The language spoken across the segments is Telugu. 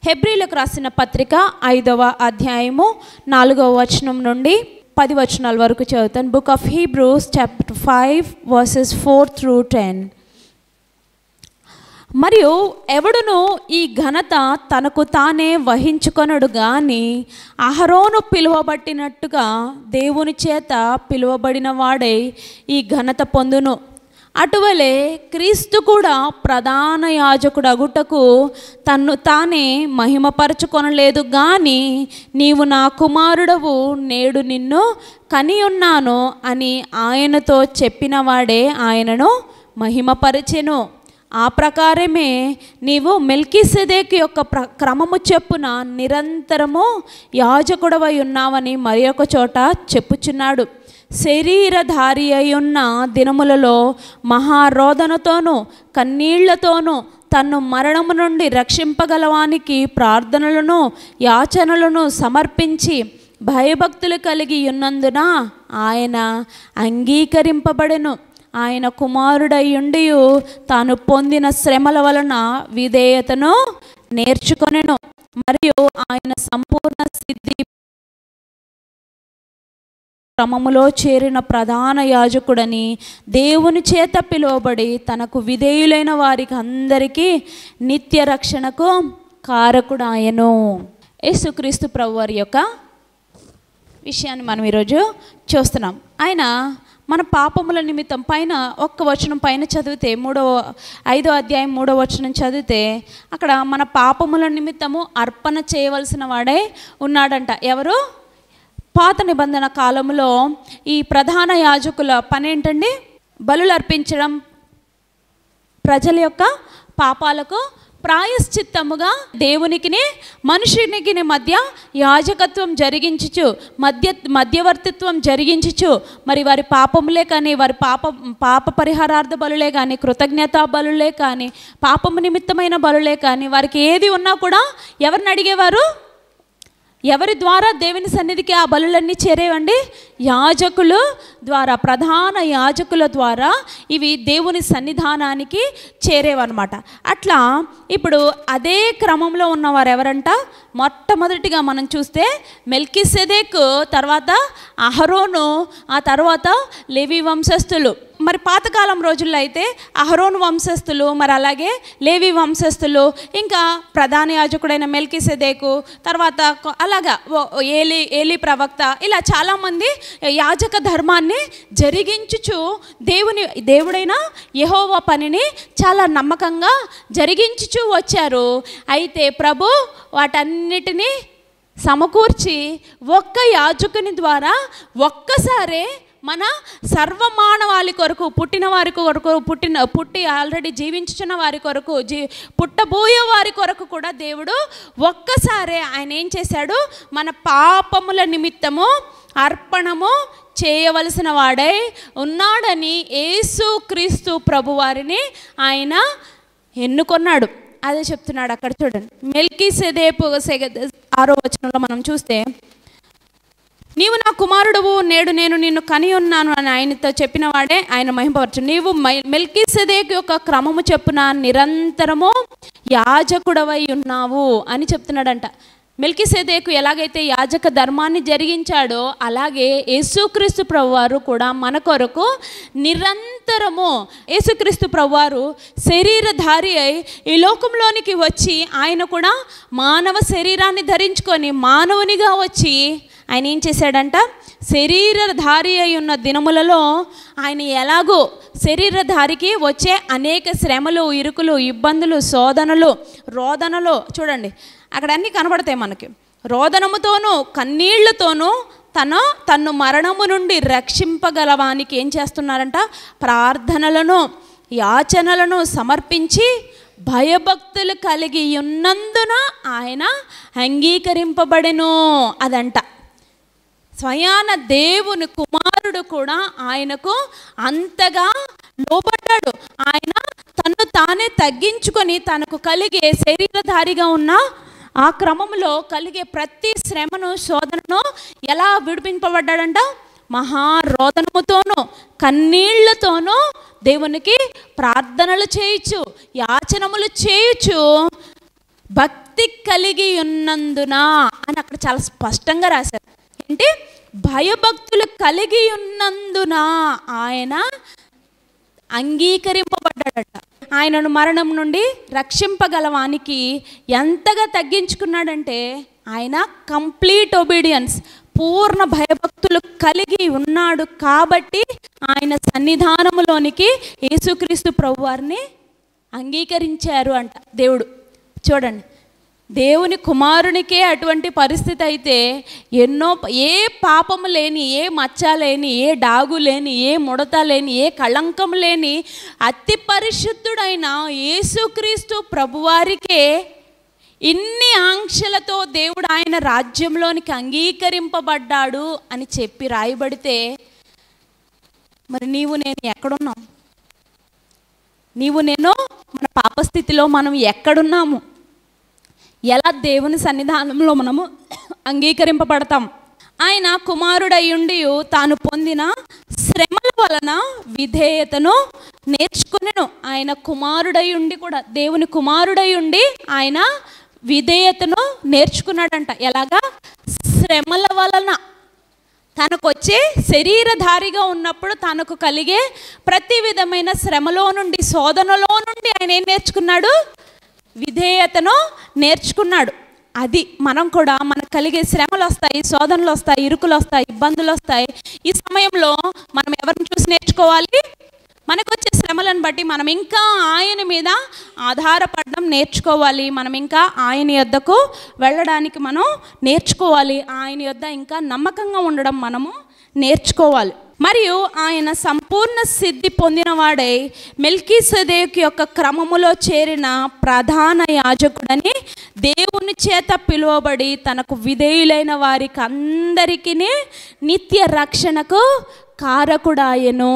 హెబ్రీలకు రాసిన పత్రిక 5వ అధ్యాయము 4వ వచనం నుండి 10 వచనాల వరకు చదువుతాను. Book of Hebrews chapter 5 versus 4 through 10. మరియు ఎవడును ఈ ఘనత తనకు తానే వహించుకొనడు గాని అహరోను పిలువబట్టినట్టుగా దేవుని చేత పిలువబడిన వాడై ఈ ఘనత పొందును. అటువలే క్రీస్తు కూడా ప్రధాన యాజకుడు అగుటకు తన్ను తానే మహిమపరచుకొనలేదు గాని నీవు నా కుమారుడవు, నేడు నిన్ను కని ఉన్నాను అని ఆయనతో చెప్పిన వాడే ఆయనను మహిమపరచెను. ఆ ప్రకారమే నీవు మెల్కీసెదెకు యొక్క క్రమము చెప్పున నిరంతరము యాజకుడవై ఉన్నావని మరి ఒక చోట చెప్పుచున్నాడు. శరీరధారి అయ్యున్న దినములలో మహారోదనతోనూ కన్నీళ్లతోనూ తన్ను మరణము నుండి రక్షింపగలవానికి ప్రార్థనలను యాచనలను సమర్పించి భయభక్తులు కలిగి ఉన్నందున ఆయన అంగీకరింపబడెను. ఆయన కుమారుడయ్యుండి తాను పొందిన శ్రమల వలన విధేయతను నేర్చుకొనెను. మరియు ఆయన సంపూర్ణ సిద్ధి క్రమములో చేరిన ప్రధాన యాజకుడని దేవుని చేత పిలువబడి తనకు విధేయులైన వారికి అందరికీ నిత్య రక్షణకు కారకుడాయను. యేసుక్రీస్తు ప్రభువారి యొక్క విషయాన్ని మనం ఈరోజు చూస్తున్నాం. ఆయన మన పాపముల నిమిత్తం పైన ఒక్క వచనం పైన చదివితే 5వ అధ్యాయం 3వ వచనం చదివితే అక్కడ మన పాపముల నిమిత్తము అర్పణ చేయవలసిన వాడే ఉన్నాడంట. ఎవరు? పాత నిబంధన కాలంలో ఈ ప్రధాన యాజకుల పని ఏంటండి? బలులు అర్పించడం, ప్రజల యొక్క పాపాలకు ప్రాయశ్చిత్తముగా దేవునికి మనుషునికి మధ్య యాజకత్వం జరిగించుచు మధ్యవర్తిత్వం జరిగించుచు మరి వారి పాపములే కానీ వారి పాప పరిహారార్థ బలులే కానీ కృతజ్ఞతా బలులే కానీ పాపము నిమిత్తమైన బలులే కానీ వారికి ఏది ఉన్నా కూడా ఎవరిని అడిగేవారు? ఎవరి ద్వారా దేవుని సన్నిధికి ఆ బలులన్నీ చేరేవండి? యాజకులు ద్వారా, ప్రధాన యాజకుల ద్వారా ఇవి దేవుని సన్నిధానానికి చేరేవన్నమాట. అట్లా ఇప్పుడు అదే క్రమంలో ఉన్నవారు ఎవరంట? మొట్టమొదటిగా మనం చూస్తే మెల్కీసెదెకు, తర్వాత అహరోను, ఆ తర్వాత లేవి వంశస్థులు. మరి పాతకాలం రోజుల్లో అయితే అహరోను వంశస్థులు, మరి అలాగే లేవి వంశస్థులు, ఇంకా ప్రధాన యాజకుడైన మెల్కీసెదెకు, తర్వాత అలాగా ఏలి ప్రవక్త, ఇలా చాలామంది యాజక ధర్మాన్ని జరిగించుచు దేవుడైన యెహోవా పనిని చాలా నమ్మకంగా జరిగించుచు వచ్చారు. అయితే ప్రభు వాటన్నిటినీ సమకూర్చి ఒక్క యాజకుని ద్వారా ఒక్కసారే మన సర్వమానవాళి కొరకు, పుట్టిన వారి కొరకు, పుట్టి ఆల్రెడీ జీవించుచున్న వారి కొరకు, పుట్టబోయే వారి కొరకు కూడా దేవుడు ఒక్కసారే ఆయన ఏం చేశాడు? మన పాపముల నిమిత్తము అర్పణము చేయవలసిన వాడై ఉన్నాడని యేసుక్రీస్తు ప్రభువారిని ఆయన ఎన్నుకొన్నాడు. అదే చెప్తున్నాడు అక్కడ చూడండి. మెల్కీసెదెకు 6వ వచనంలో మనం చూస్తే నీవు నా కుమారుడువు, నేడు నేను నిన్ను కని ఉన్నాను అని ఆయనతో చెప్పిన వాడే ఆయన మహిమపరచు. నీవు మెల్కీసెదెకు యొక్క క్రమము చెప్పున నిరంతరము యాజకుడవై ఉన్నావు అని చెప్తున్నాడంట. మెల్కీసెదెకు ఎలాగైతే యాజక ధర్మాన్ని జరిగించాడో అలాగే యేసుక్రీస్తు ప్రభువారు కూడా మన కొరకు నిరంతరము, యేసుక్రీస్తు ప్రభువారు శరీరధారి అయి ఈ లోకంలోనికి వచ్చి ఆయన కూడా మానవ శరీరాన్ని ధరించుకొని మానవునిగా వచ్చి ఆయన ఏం చేశాడంట? శరీరధారి అయి ఉన్న దినములలో ఆయన ఎలాగో శరీరధారికి వచ్చే అనేక శ్రమలు, ఇరుకులు, ఇబ్బందులు, శోధనలు, రోదనలు చూడండి అక్కడ అన్నీ కనబడతాయి మనకి. రోదనముతోనూ కన్నీళ్లతోనూ తన్ను మరణము నుండి రక్షింపగలవానికి ఏం చేస్తున్నారంట? ప్రార్థనలను యాచనలను సమర్పించి భయభక్తులు కలిగి ఉన్నందున ఆయన అంగీకరింపబడెను అదంట. స్వయాన దేవుని కుమారుడు కూడా ఆయనకు అంతగా లోబడ్డాడు. ఆయన తన్ను తానే తగ్గించుకొని తనకు కలిగే శరీరధారిగా ఉన్న ఆ క్రమంలో కలిగే ప్రతి శ్రమను, శోధనను ఎలా విడిపింపబడ్డాడంట? మహారోదనముతోనూ కన్నీళ్లతోనూ దేవునికి ప్రార్థనలు చేయొచ్చు, యాచనములు చేయొచ్చు, భక్తి భయభక్తి కలిగి ఉన్నందున అని అక్కడ చాలా స్పష్టంగా రాశారు. అంటే భయభక్తులు కలిగి ఉన్నందున ఆయన అంగీకరింపబడ్డాడట. ఆయనను మరణం నుండి రక్షింపగలవానికి ఎంతగా తగ్గించుకున్నాడంటే ఆయన కంప్లీట్ ఒబీడియన్స్, పూర్ణ భయభక్తులు కలిగి ఉన్నాడు కాబట్టి ఆయన సన్నిధానములోనికి యేసుక్రీస్తు ప్రభువారిని అంగీకరించారు అంట దేవుడు. చూడండి, దేవుని కుమారునికే అటువంటి పరిస్థితి అయితే ఏ పాపము లేని, ఏ మచ్చ లేని, ఏ డాగు లేని, ఏ ముడత లేని, ఏ కళంకం లేని అతి పరిశుద్ధుడైన యేసుక్రీస్తు ప్రభువారికే ఇన్ని ఆంక్షలతో దేవుడు ఆయన రాజ్యంలోనికి అంగీకరింపబడ్డాడు అని చెప్పి రాయబడితే మరి నీవు నేను ఎక్కడున్నాం? నీవు నేను మన పాపస్థితిలో మనం ఎక్కడున్నాము? ఎలా దేవుని సన్నిధానంలో మనము అంగీకరింపబడతాం? ఆయన కుమారుడయ్యుండి తాను పొందిన శ్రమల వలన విధేయతను నేర్చుకునేను. ఆయన కుమారుడయ్యుండి కూడా, దేవుని కుమారుడయ్యుండి ఆయన విధేయతను నేర్చుకున్నాడంట. ఎలాగా? శ్రమల వలన. తనకొచ్చే శరీరధారిగా ఉన్నప్పుడు తనకు కలిగే ప్రతి విధమైన శ్రమలో నుండి, శోధనలో నుండి ఆయన ఏం నేర్చుకున్నాడు? విధేయతను నేర్చుకున్నాడు. అది మనం కూడా, మనకు కలిగే శ్రమలు వస్తాయి, శోధనలు వస్తాయి, ఇరుకులు వస్తాయి, ఇబ్బందులు వస్తాయి. ఈ సమయంలో మనం ఎవరిని చూసి నేర్చుకోవాలి? మనకు వచ్చే శ్రమలను బట్టి మనం ఇంకా ఆయన మీద ఆధారపడడం నేర్చుకోవాలి. మనం ఇంకా ఆయన యొద్దకు వెళ్ళడానికి మనం నేర్చుకోవాలి. ఆయన యొద్ద ఇంకా నమ్మకంగా ఉండడం మనము నేర్చుకోవాలి. మరియు ఆయన సంపూర్ణ సిద్ధి పొందినవాడై మెల్కీసెదెకు యొక్క క్రమములో చేరిన ప్రధాన యాజకుడని దేవుని చేత పిలువబడి తనకు విధేయులైన వారికి అందరికీ నిత్య రక్షణకు కారకుడాయను.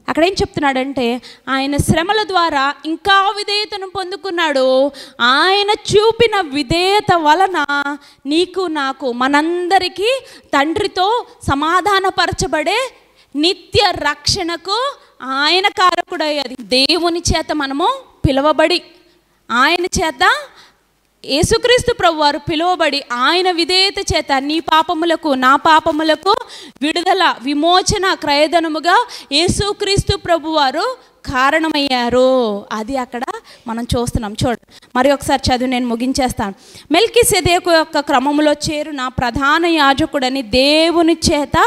అక్కడ ఏం చెప్తున్నాడంటే ఆయన శ్రమల ద్వారా ఇంకా విధేయతను పొందుకున్నాడు. ఆయన చూపిన విధేయత వలన నీకు నాకు మనందరికీ తండ్రితో సమాధానపరచబడే నిత్య రక్షణకు ఆయన కారకుడయ్యేది. దేవుని చేత మనము పిలువబడి, ఆయన చేత యేసుక్రీస్తు ప్రభువారు పిలువబడి, ఆయన విధేయత చేత నీ పాపములకు నా పాపములకు విడుదల, విమోచన, క్రయధనముగా యేసుక్రీస్తు ప్రభువారు కారణమయ్యారు. అది అక్కడ మనం చూస్తున్నాం. చూడండి, మరి ఒకసారి చదివి నేను ముగించేస్తాను. మెల్కీసెదెకు యొక్క క్రమములో చేరిన ప్రధాన యాజకుడని దేవుని చేత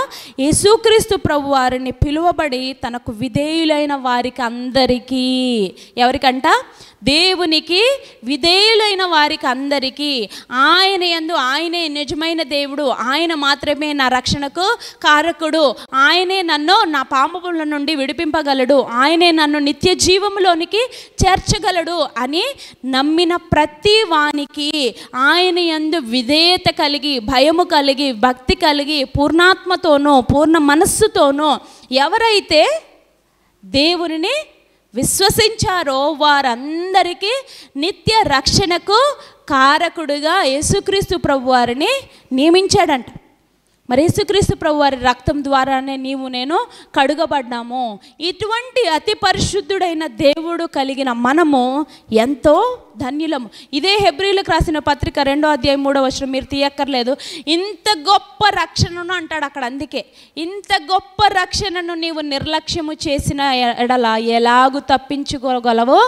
యేసుక్రీస్తు ప్రభువారిని పిలువబడి తనకు విధేయులైన వారికి అందరికీ, ఎవరికంట? దేవునికి విధేయులైన వారికి అందరికీ. ఆయన యందు ఆయనే నిజమైన దేవుడు, ఆయన మాత్రమే నా రక్షణకు కారకుడు, ఆయనే నన్ను నా పాపముల నుండి విడిపింపగలడు, ఆయనే నన్ను నిత్య జీవములోనికి చేర్చగలడు అని నమ్మిన ప్రతి వానికి ఆయన యందు విధేయత కలిగి, భయము కలిగి, భక్తి కలిగి, పూర్ణాత్మతోనూ పూర్ణ మనస్సుతోనూ ఎవరైతే దేవునిని విశ్వసించారో వారందరికీ నిత్య రక్షణకు కారకుడుగా యేసుక్రీస్తు ప్రభువారిని నియమించాడంట. మరి యేసుక్రీస్తు ప్రభువారి రక్తం ద్వారానే నీవు నేను కడుగబడ్డాము. ఇటువంటి అతి పరిశుద్ధుడైన దేవుడు కలిగిన మనము ఎంతో ధన్యులము. ఇదే హెబ్రీలకు రాసిన పత్రిక 2వ అధ్యాయం 3వ వచనం మీరు తీయక్కర్లేదు. ఇంత గొప్ప రక్షణను అంటాడు అక్కడ. అందుకే ఇంత గొప్ప రక్షణను నీవు నిర్లక్ష్యము చేసిన ఎడల ఎలాగు తప్పించుకోగలవో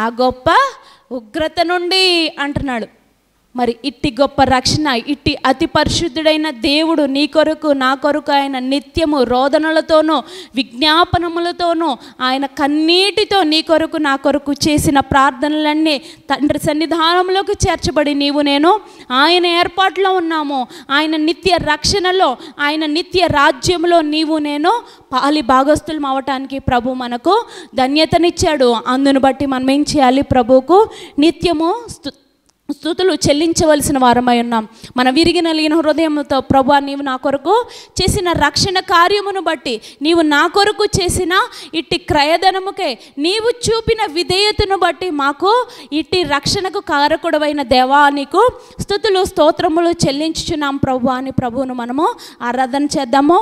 ఆ గొప్ప ఉగ్రత నుండి అంటున్నాడు. మరి ఇట్టి గొప్ప రక్షణ, ఇట్టి అతి పరిశుద్ధుడైన దేవుడు నీ కొరకు నా కొరకు ఆయన నిత్యము రోదనలతోనూ విజ్ఞాపనములతోనూ ఆయన కన్నీటితో నీ కొరకు నా కొరకు చేసిన ప్రార్థనలన్నీ తండ్రి సన్నిధానంలోకి చేర్చబడి నీవు నేను ఆయన ఏర్పాటులో ఉన్నాము. ఆయన నిత్య రక్షణలో, ఆయన నిత్య రాజ్యంలో నీవు నేను పాలి భాగస్తులం అవటానికి ప్రభు మనకు ధన్యతనిచ్చాడు. అందును బట్టి మనం ఏం చేయాలి? ప్రభువుకు నిత్యము స్తుతులు చెల్లించవలసిన వారమై ఉన్నాం. మన విరిగి నలిగిన హృదయంతో ప్రభువా నీవు నా కొరకు చేసిన రక్షణ కార్యమును బట్టి, నీవు నా కొరకు చేసిన ఇట్టి క్రయధనముకే, నీవు చూపిన విధేయతను బట్టి మాకు ఇట్టి రక్షణకు కారకుడవైన దేవా నీకు స్తుతులు స్తోత్రములు చెల్లించుచున్నాం ప్రభువా అని ప్రభువును మనము ఆరాధన చేద్దాము.